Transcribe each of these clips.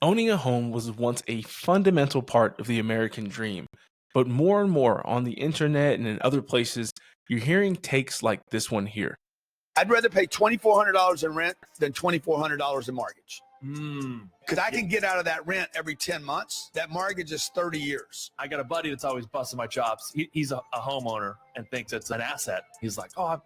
Owning a home was once a fundamental part of the American dream, but more and more on the internet and in other places, you're hearing takes like this one here. I'd rather pay $2,400 in rent than $2,400 in mortgage. Because I can get out of that rent every 10 months. That mortgage is 30 years. I got a buddy that's always busting my chops. He's a homeowner and thinks it's an asset. He's like, oh,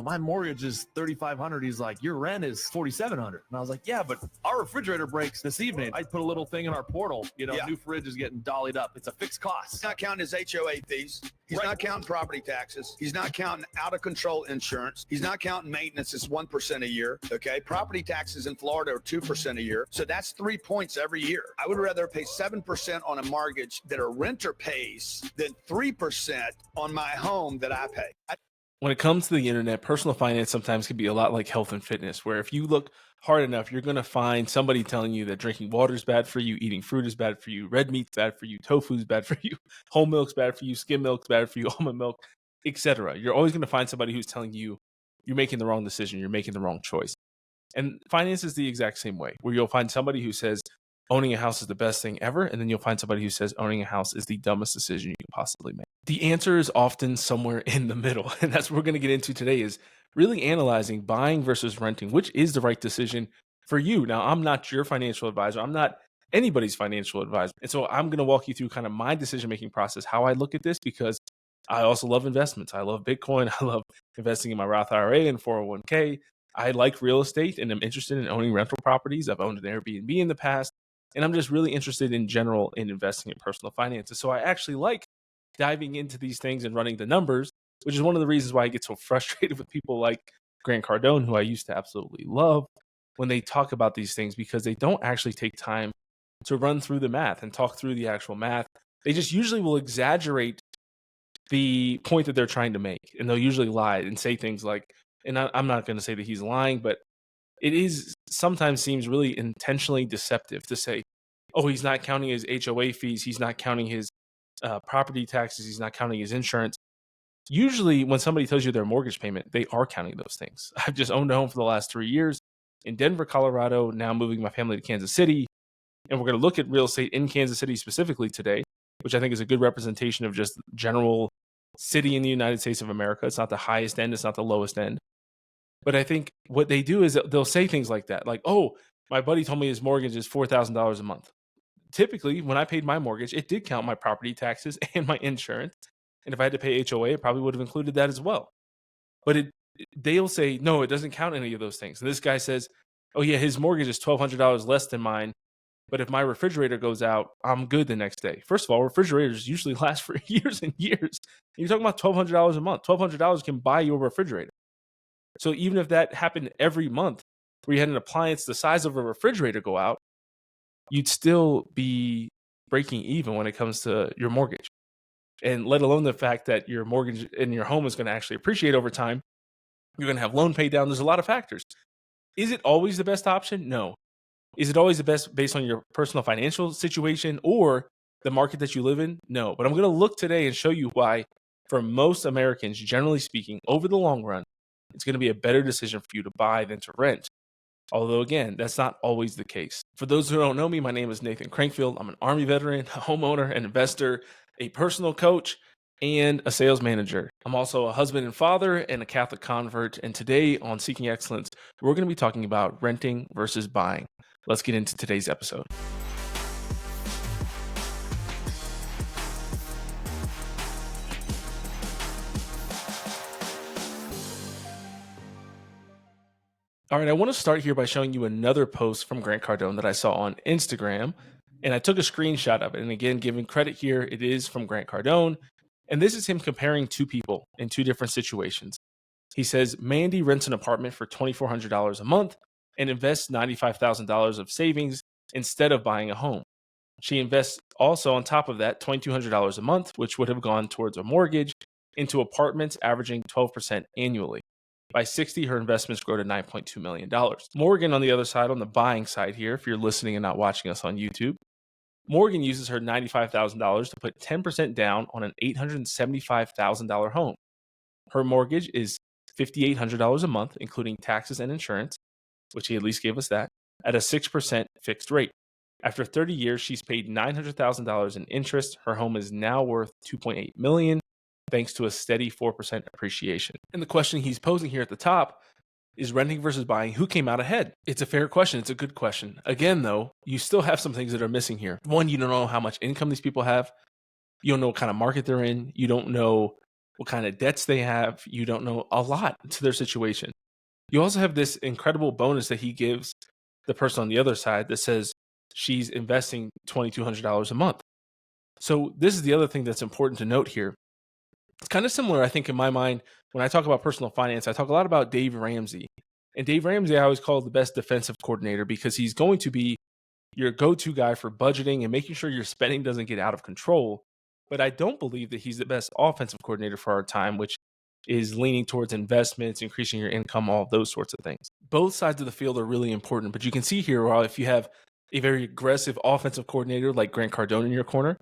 my mortgage is $3,500. He's like, your rent is $4,700. And I was like, yeah, but our refrigerator breaks this evening. I put a little thing in our portal. New fridge is getting dollied up. It's a fixed cost. He's not counting his HOA fees. He's not counting property taxes. He's not counting out of control insurance. He's not counting maintenance. It's 1% a year. Okay. Property taxes in Florida are 2% a year. So that's 3 points every year. I would rather pay 7% on a mortgage that a renter pays than 3% on my home that I pay. When it comes to the internet, personal finance sometimes can be a lot like health and fitness, where if you look hard enough, you're going to find somebody telling you that drinking water is bad for you, eating fruit is bad for you, red meat's bad for you, tofu is bad for you, whole milk's bad for you, skim milk's bad for you, almond milk, etc. You're always going to find somebody who's telling you you're making the wrong decision, you're making the wrong choice. And finance is the exact same way, where you'll find somebody who says owning a house is the best thing ever, and then you'll find somebody who says owning a house is the dumbest decision you can possibly make. The answer is often somewhere in the middle, and that's what we're going to get into today, is really analyzing buying versus renting, which is the right decision for you. Now, I'm not your financial advisor. I'm not anybody's financial advisor. And so I'm going to walk you through kind of my decision-making process, how I look at this, because I also love investments. I love Bitcoin. I love investing in my Roth IRA and 401k. I like real estate and I'm interested in owning rental properties. I've owned an Airbnb in the past. And I'm just really interested in general in investing in personal finances. So I actually like diving into these things and running the numbers, which is one of the reasons why I get so frustrated with people like Grant Cardone, who I used to absolutely love, when they talk about these things, because they don't actually take time to run through the math and talk through the actual math. They just usually will exaggerate the point that they're trying to make. And they'll usually lie and say things like, and I'm not going to say that he's lying, but it is sometimes seems really intentionally deceptive to say, oh, he's not counting his HOA fees, he's not counting his property taxes, he's not counting his insurance. Usually when somebody tells you their mortgage payment, they are counting those things. I've just owned a home for the last 3 years in Denver, Colorado, now moving my family to Kansas City. And we're going to look at real estate in Kansas City specifically today, which I think is a good representation of just general city in the United States of America. It's not the highest end, it's not the lowest end. But I think what they do is they'll say things like that, like, oh, my buddy told me his mortgage is $4,000 a month. Typically, when I paid my mortgage, it did count my property taxes and my insurance. And if I had to pay HOA, it probably would have included that as well. But they'll say, no, it doesn't count any of those things. And this guy says, oh, yeah, his mortgage is $1,200 less than mine. But if my refrigerator goes out, I'm good the next day. First of all, refrigerators usually last for years and years. You're talking about $1,200 a month. $1,200 can buy you a refrigerator. So even if that happened every month, where you had an appliance the size of a refrigerator go out, you'd still be breaking even when it comes to your mortgage. And let alone the fact that your mortgage in your home is going to actually appreciate over time. You're going to have loan pay down. There's a lot of factors. Is it always the best option? No. Is it always the best based on your personal financial situation or the market that you live in? No. But I'm going to look today and show you why, for most Americans, generally speaking, over the long run, it's going to be a better decision for you to buy than to rent. Although, again, that's not always the case. For those who don't know me, my name is Nathan Crankfield. I'm an Army veteran, a homeowner, an investor, a personal coach, and a sales manager. I'm also a husband and father and a Catholic convert. And today on Seeking Excellence, we're going to be talking about renting versus buying. Let's get into today's episode. All right, I want to start here by showing you another post from Grant Cardone that I saw on Instagram, and I took a screenshot of it. And again, giving credit here, it is from Grant Cardone, and this is him comparing two people in two different situations. He says, Mandy rents an apartment for $2,400 a month and invests $95,000 of savings instead of buying a home. She invests also on top of that $2,200 a month, which would have gone towards a mortgage, into apartments averaging 12% annually. By 60, her investments grow to $9.2 million. Morgan, on the other side, on the buying side here, if you're listening and not watching us on YouTube, Morgan uses her $95,000 to put 10% down on an $875,000 home. Her mortgage is $5,800 a month, including taxes and insurance, which he at least gave us that, at a 6% fixed rate. After 30 years, she's paid $900,000 in interest. Her home is now worth $2.8 million, thanks to a steady 4% appreciation. And the question he's posing here at the top is renting versus buying, who came out ahead? It's a fair question. It's a good question. Again, though, you still have some things that are missing here. One, you don't know how much income these people have. You don't know what kind of market they're in. You don't know what kind of debts they have. You don't know a lot to their situation. You also have this incredible bonus that he gives the person on the other side that says she's investing $2,200 a month. So this is the other thing that's important to note here. It's kind of similar, I think, in my mind, when I talk about personal finance, I talk a lot about Dave Ramsey. And Dave Ramsey, I always call the best defensive coordinator because he's going to be your go-to guy for budgeting and making sure your spending doesn't get out of control. But I don't believe that he's the best offensive coordinator for our time, which is leaning towards investments, increasing your income, all those sorts of things. Both sides of the field are really important, but you can see here, while if you have a very aggressive offensive coordinator like Grant Cardone in your corner,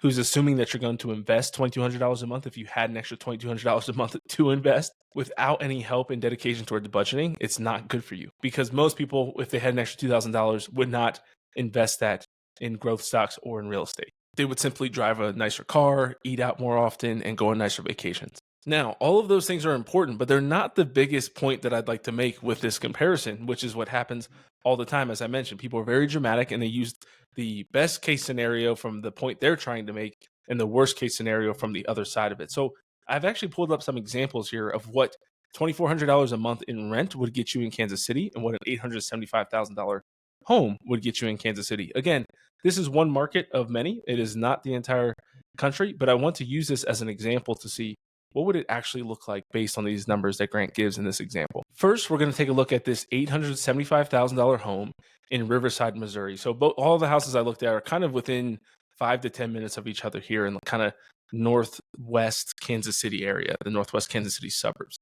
who's assuming that you're going to invest $2,200 a month if you had an extra $2,200 a month to invest without any help and dedication toward the budgeting, it's not good for you. Because most people, if they had an extra $2,000, would not invest that in growth stocks or in real estate. They would simply drive a nicer car, eat out more often, and go on nicer vacations. Now, all of those things are important, but they're not the biggest point that I'd like to make with this comparison, which is what happens all the time. As I mentioned, people are very dramatic and they use the best case scenario from the point they're trying to make and the worst case scenario from the other side of it. So I've actually pulled up some examples here of what $2,400 a month in rent would get you in Kansas City and what an $875,000 home would get you in Kansas City. Again, this is one market of many. It is not the entire country, but I want to use this as an example to see what would it actually look like based on these numbers that Grant gives in this example. First, we're going to take a look at this $875,000 home in Riverside, Missouri. So all the houses I looked at are kind of within 5 to 10 minutes of each other here in the kind of northwest Kansas City area, the northwest Kansas City suburbs.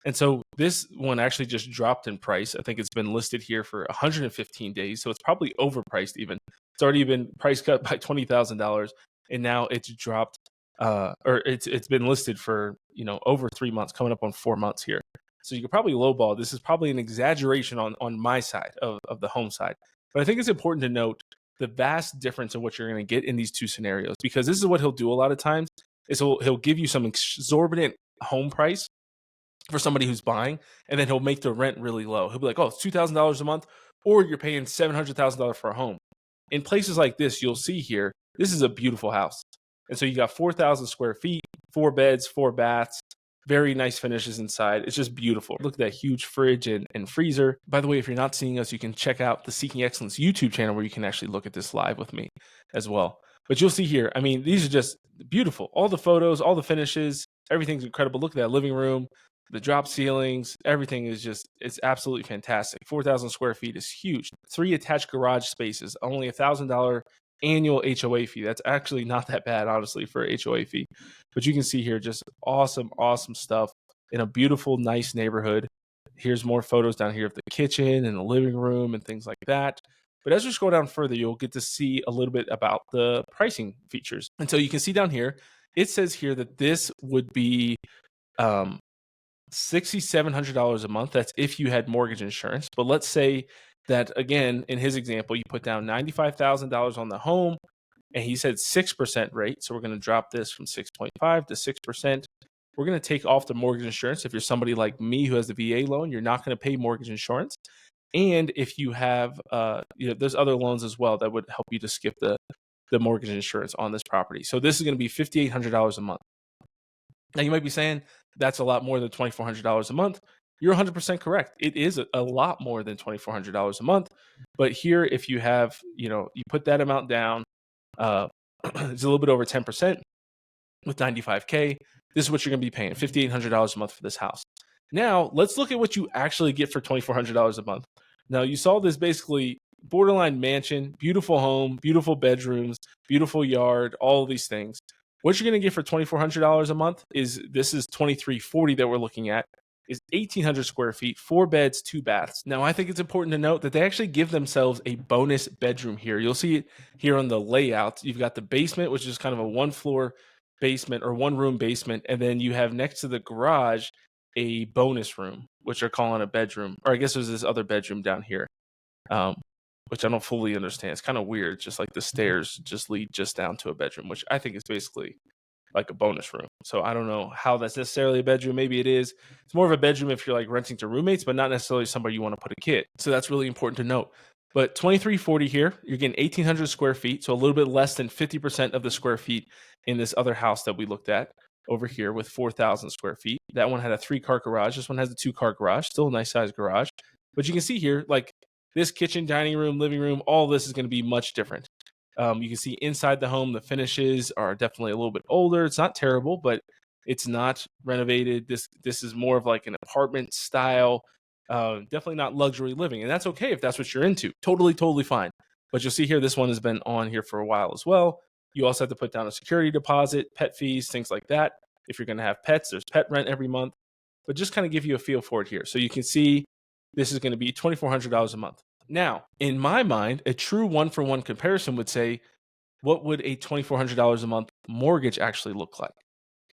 And so this one actually just dropped in price. I think it's been listed here for 115 days. So it's probably overpriced even. It's already been price cut by $20,000 and now it's dropped or it's been listed for, over 3 months, coming up on 4 months here. So you could probably lowball. This is probably an exaggeration on my side of the home side. But I think it's important to note the vast difference in what you're going to get in these two scenarios, because this is what he'll do a lot of times is he'll give you some exorbitant home price for somebody who's buying, and then he'll make the rent really low. He'll be like, oh, it's $2,000 a month, or you're paying $700,000 for a home. In places like this, you'll see here, this is a beautiful house. And so you got 4,000 square feet, 4 beds, 4 baths, very nice finishes inside. It's just beautiful. Look at that huge fridge and freezer. By the way, if you're not seeing us, you can check out the Seeking Excellence YouTube channel where you can actually look at this live with me as well. But you'll see here, I mean, these are just beautiful. All the photos, all the finishes, everything's incredible. Look at that living room, the drop ceilings, everything is it's absolutely fantastic. 4,000 square feet is huge. 3 attached garage spaces, only $1,000 annual HOA fee. That's actually not that bad, honestly, for a HOA fee. But you can see here just awesome stuff in a beautiful, nice neighborhood. Here's more photos down here of the kitchen and the living room and things like that. But as we scroll down further, you'll get to see a little bit about the pricing features. And so you can see down here, it says here that this would be $6,700 a month. That's if you had mortgage insurance. But let's say that, again, in his example, you put down $95,000 on the home, and he said 6% rate. So we're going to drop this from 6.5 to 6%. We're going to take off the mortgage insurance. If you're somebody like me who has the VA loan, you're not going to pay mortgage insurance. And if you have, there's other loans as well that would help you to skip the mortgage insurance on this property. So this is going to be $5,800 a month. Now you might be saying that's a lot more than $2,400 a month. You're 100% correct. It is a lot more than $2,400 a month. But here, if you have, you put that amount down, it's a little bit over 10% with $95K. This is what you're going to be paying, $5,800 a month for this house. Now, let's look at what you actually get for $2,400 a month. Now, you saw this basically borderline mansion, beautiful home, beautiful bedrooms, beautiful yard, all of these things. What you're going to get for $2,400 a month is 2340 that we're looking at, is 1,800 square feet, 4 beds, 2 baths. Now, I think it's important to note that they actually give themselves a bonus bedroom here. You'll see it here on the layout. You've got the basement, which is kind of a 1-floor basement or 1-room basement. And then you have next to the garage a bonus room, which they're calling a bedroom. Or I guess there's this other bedroom down here. which I don't fully understand. It's kind of weird. Just like the stairs just lead just down to a bedroom, which I think is basically like a bonus room. So I don't know how that's necessarily a bedroom. Maybe it is. It's more of a bedroom if you're like renting to roommates, but not necessarily somebody you want to put a kid. So that's really important to note. But 2340 here, you're getting 1,800 square feet. So a little bit less than 50% of the square feet in this other house that we looked at over here with 4,000 square feet. That one had a 3-car garage. This one has a 2-car garage, still a nice size garage. But you can see here, like this kitchen, dining room, living room, all this is going to be much different. You can see inside the home, the finishes are definitely a little bit older. It's not terrible, but it's not renovated. This is more of like an apartment style, definitely not luxury living. And that's okay if that's what you're into. Totally fine. But you'll see here, this one has been on here for a while as well. You also have to put down a security deposit, pet fees, things like that. If you're going to have pets, there's pet rent every month. But just kind of give you a feel for it here. So you can see this is going to be $2,400 a month. Now, in my mind, a true one-for-one comparison would say, what would a $2,400 a month mortgage actually look like?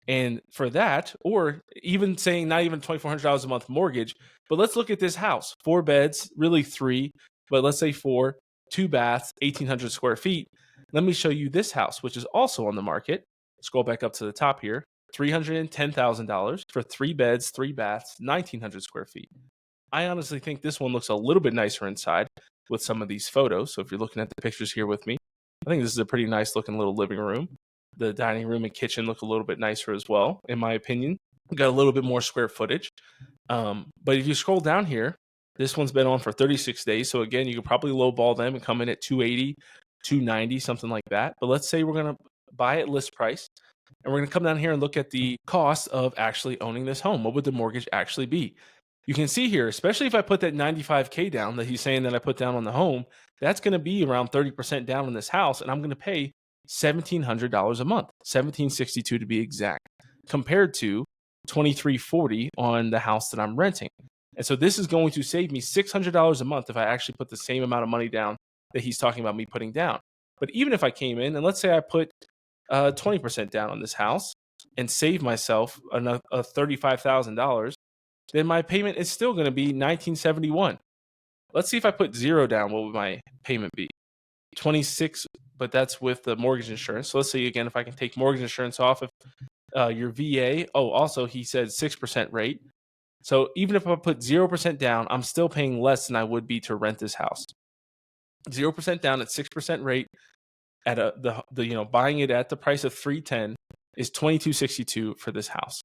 And for that, or even saying not even $2,400 a month mortgage, but let's look at this house. 4 beds, really 3, but let's say 4, 2 baths, 1,800 square feet. Let me show you this house, which is also on the market. Scroll back up to the top here. $310,000 for 3 beds, 3 baths, 1,900 square feet. I honestly think this one looks a little bit nicer inside with some of these photos. So if you're looking at the pictures here with me, I think this is a pretty nice looking little living room. The dining room and kitchen look a little bit nicer as well, in my opinion. Got a little bit more square footage. But if you scroll down here, this one's been on for 36 days. So again, you could probably lowball them and come in at 280, 290, something like that. But let's say we're going to buy at list price. And we're going to come down here and look at the cost of actually owning this home. What would the mortgage actually be? You can see here, especially if I put that $95K down that he's saying that I put down on the home, that's going to be around 30% down on this house, and I'm going to pay $1,700 a month, $1,762 to be exact, compared to $2,340 on the house that I'm renting. And so this is going to save me $600 a month if I actually put the same amount of money down that he's talking about me putting down. But even if I came in and let's say I put 20% down on this house and save myself a $35,000, then my payment is still going to be $1,971. Let's see if I put 0 down, what would my payment be? 26, but that's with the mortgage insurance. So let's see again if I can take mortgage insurance off of your VA. Oh, also he said 6% rate. So even if I put 0% down, I'm still paying less than I would be to rent this house. 0% down at 6% rate at buying it at the price of $310 is $2,262 for this house.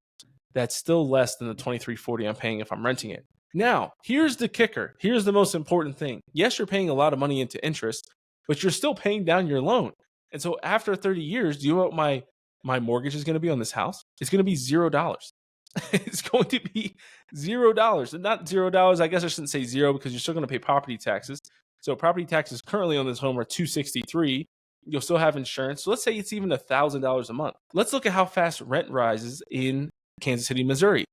That's still less than the $2,340 I'm paying if I'm renting it. Now, here's the kicker. Here's the most important thing. Yes, you're paying a lot of money into interest, but you're still paying down your loan. And so after 30 years, do you know what my mortgage is going to be on this house? It's going to be $0. It's going to be $0. And not $0. I guess I shouldn't say 0 because you're still going to pay property taxes. So property taxes currently on this home are $263. You'll still have insurance. So let's say it's even $1,000 a month. Let's look at how fast rent rises in Kansas City, Missouri.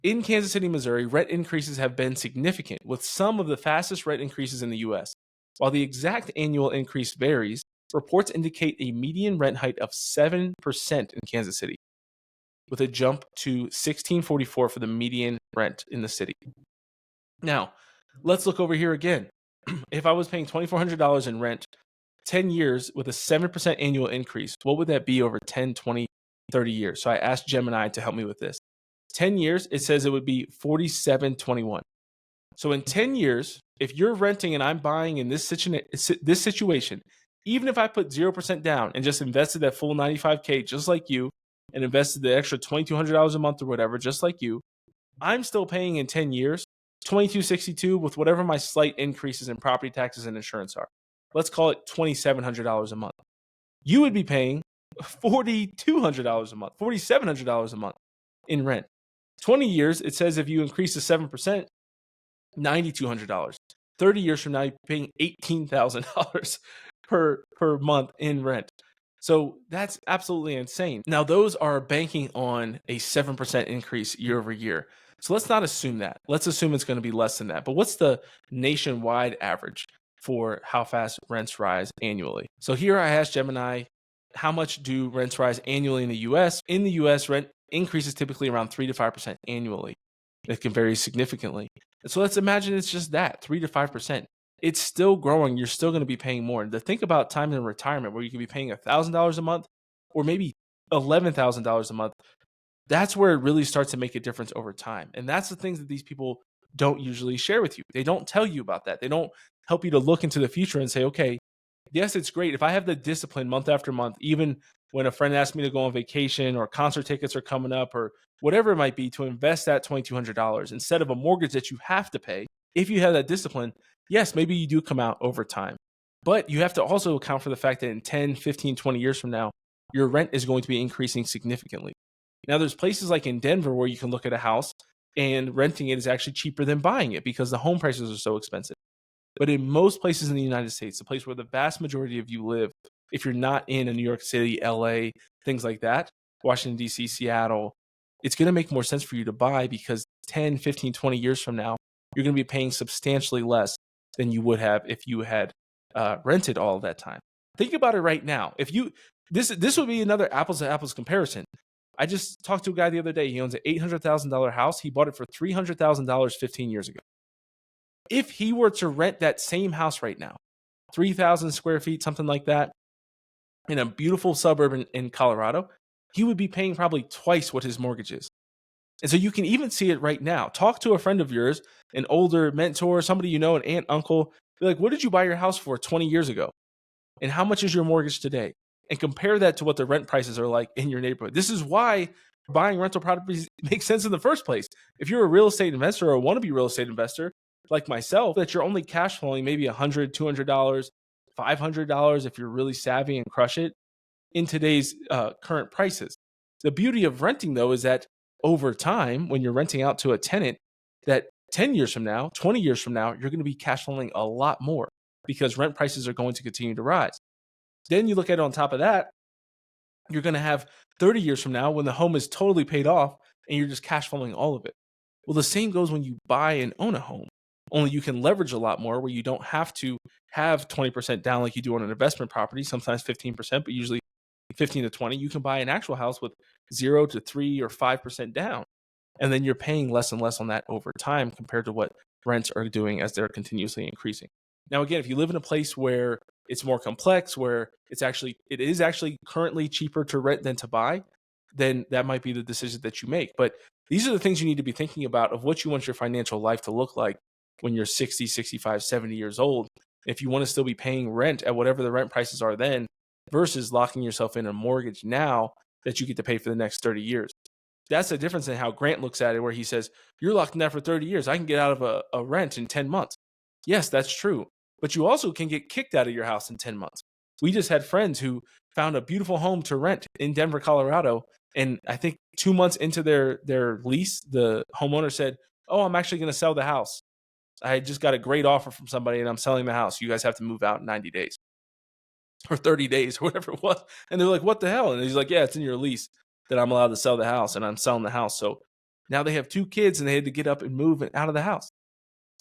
In Kansas City, Missouri, rent increases have been significant, with some of the fastest rent increases in the U.S. While the exact annual increase varies, reports indicate a median rent hike of 7% in Kansas City, with a jump to $1,644 for the median rent in the city. Now, let's look over here again. If I was paying $2,400 in rent, 10 years with a 7% annual increase, what would that be over 10, 20, 30 years? So I asked Gemini to help me with this. 10 years, it says it would be $4,721. So in 10 years, if you're renting and I'm buying in this situation, even if I put 0% down and just invested that full $95K just like you and invested the extra $2,200 a month or whatever just like you, I'm still paying in 10 years $2,262 with whatever my slight increases in property taxes and insurance are. Let's call it $2,700 a month. You would be paying $4,200 a month, $4,700 a month in rent. 20 years, it says if you increase to 7%, $9,200. 30 years from now, you're paying $18,000 per month in rent. So that's absolutely insane. Now, those are banking on a 7% increase year over year. So let's not assume that. Let's assume it's going to be less than that. But what's the nationwide average for how fast rents rise annually? So here I asked Gemini, how much do rents rise annually in the U.S.? In the U.S., rent increases typically around 3 to 5% annually. It can vary significantly. And so let's imagine it's just that, 3 to 5%. it's still growing. You're still going to be paying more. And to think about times in retirement where you could be paying $1,000 a month or maybe $11,000 a month, that's where it really starts to make a difference over time. And that's the things that these people don't usually share with you. They don't tell you about that. They don't help you to look into the future and say, okay, yes, it's great. If I have the discipline month after month, even when a friend asks me to go on vacation or concert tickets are coming up or whatever it might be, to invest that $2,200 instead of a mortgage that you have to pay, if you have that discipline, yes, maybe you do come out over time. But you have to also account for the fact that in 10, 15, 20 years from now, your rent is going to be increasing significantly. Now, there's places like in Denver where you can look at a house and renting it is actually cheaper than buying it because the home prices are so expensive. But in most places in the United States, the place where the vast majority of you live, if you're not in a New York City, LA, things like that, Washington, D.C., Seattle, it's going to make more sense for you to buy because 10, 15, 20 years from now, you're going to be paying substantially less than you would have if you had rented all of that time. Think about it right now. If you this would be another apples to apples comparison. I just talked to a guy the other day. He owns an $800,000 house. He bought it for $300,000 15 years ago. If he were to rent that same house right now, 3,000 square feet, something like that, in a beautiful suburb in Colorado, he would be paying probably twice what his mortgage is. And so you can even see it right now. Talk to a friend of yours, an older mentor, somebody you know, an aunt, uncle. Be like, what did you buy your house for 20 years ago? And how much is your mortgage today? And compare that to what the rent prices are like in your neighborhood. This is why buying rental properties makes sense in the first place. If you're a real estate investor or a wannabe real estate investor like myself, that you're only cash flowing maybe $100, $200, $500 if you're really savvy and crush it in today's current prices. The beauty of renting, though, is that over time, when you're renting out to a tenant, that 10 years from now, 20 years from now, you're going to be cash flowing a lot more because rent prices are going to continue to rise. Then you look at it on top of that, you're going to have 30 years from now when the home is totally paid off and you're just cash flowing all of it. Well, the same goes when you buy and own a home, only you can leverage a lot more where you don't have to have 20% down like you do on an investment property, sometimes 15%, but usually 15 to 20. You can buy an actual house with 0 to 3 or 5% down. And then you're paying less and less on that over time compared to what rents are doing as they're continuously increasing. Now, again, if you live in a place where it's more complex, where it is actually currently cheaper to rent than to buy, then that might be the decision that you make. But these are the things you need to be thinking about of what you want your financial life to look like when you're 60, 65, 70 years old. If you want to still be paying rent at whatever the rent prices are then versus locking yourself in a mortgage now that you get to pay for the next 30 years. That's the difference in how Grant looks at it, where he says, you're locked in that for 30 years. I can get out of a rent in 10 months. Yes, that's true. But you also can get kicked out of your house in 10 months. We just had friends who found a beautiful home to rent in Denver, Colorado. And I think 2 months into their lease, the homeowner said, oh, I'm actually going to sell the house. I just got a great offer from somebody and I'm selling the house. You guys have to move out in 90 days or 30 days or whatever it was. And they're like, what the hell? And he's like, yeah, it's in your lease that I'm allowed to sell the house and I'm selling the house. So now they have 2 kids and they had to get up and move out of the house.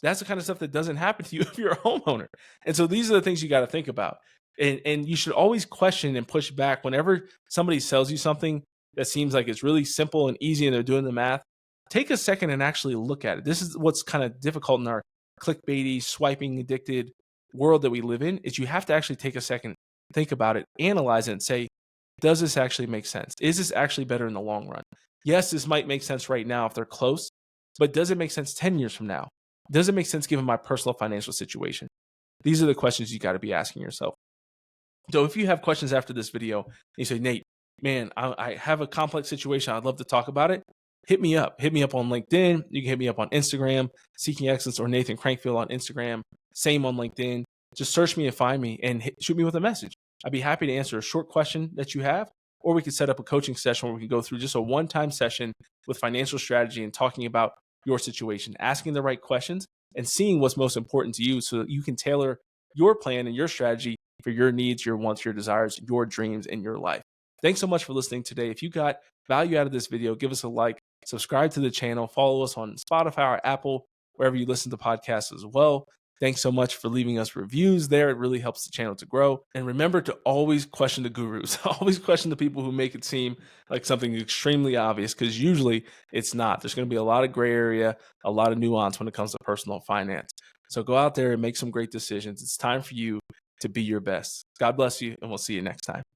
That's the kind of stuff that doesn't happen to you if you're a homeowner. And so these are the things you got to think about. And you should always question and push back whenever somebody sells you something that seems like it's really simple and easy and they're doing the math. Take a second and actually look at it. This is what's kind of difficult in our clickbaity, swiping addicted world that we live in, is you have to actually take a second, think about it, analyze it, and say, does this actually make sense? Is this actually better in the long run? Yes, this might make sense right now if they're close, but does it make sense 10 years from now? Does it make sense given my personal financial situation? These are the questions you got to be asking yourself. So if you have questions after this video, and you say, Nate, man, I have a complex situation. I'd love to talk about it. Hit me up. Hit me up on LinkedIn. You can hit me up on Instagram, Seeking Excellence, or Nathan Crankfield on Instagram. Same on LinkedIn. Just search me and find me and shoot me with a message. I'd be happy to answer a short question that you have, or we could set up a coaching session where we can go through just a one-time session with financial strategy and talking about your situation, asking the right questions and seeing what's most important to you so that you can tailor your plan and your strategy for your needs, your wants, your desires, your dreams, and your life. Thanks so much for listening today. If you got value out of this video, give us a like, subscribe to the channel, follow us on Spotify or Apple, wherever you listen to podcasts as well. Thanks so much for leaving us reviews there. It really helps the channel to grow. And remember to always question the gurus. Always question the people who make it seem like something extremely obvious, because usually it's not. There's going to be a lot of gray area, a lot of nuance when it comes to personal finance. So go out there and make some great decisions. It's time for you to be your best. God bless you, and we'll see you next time.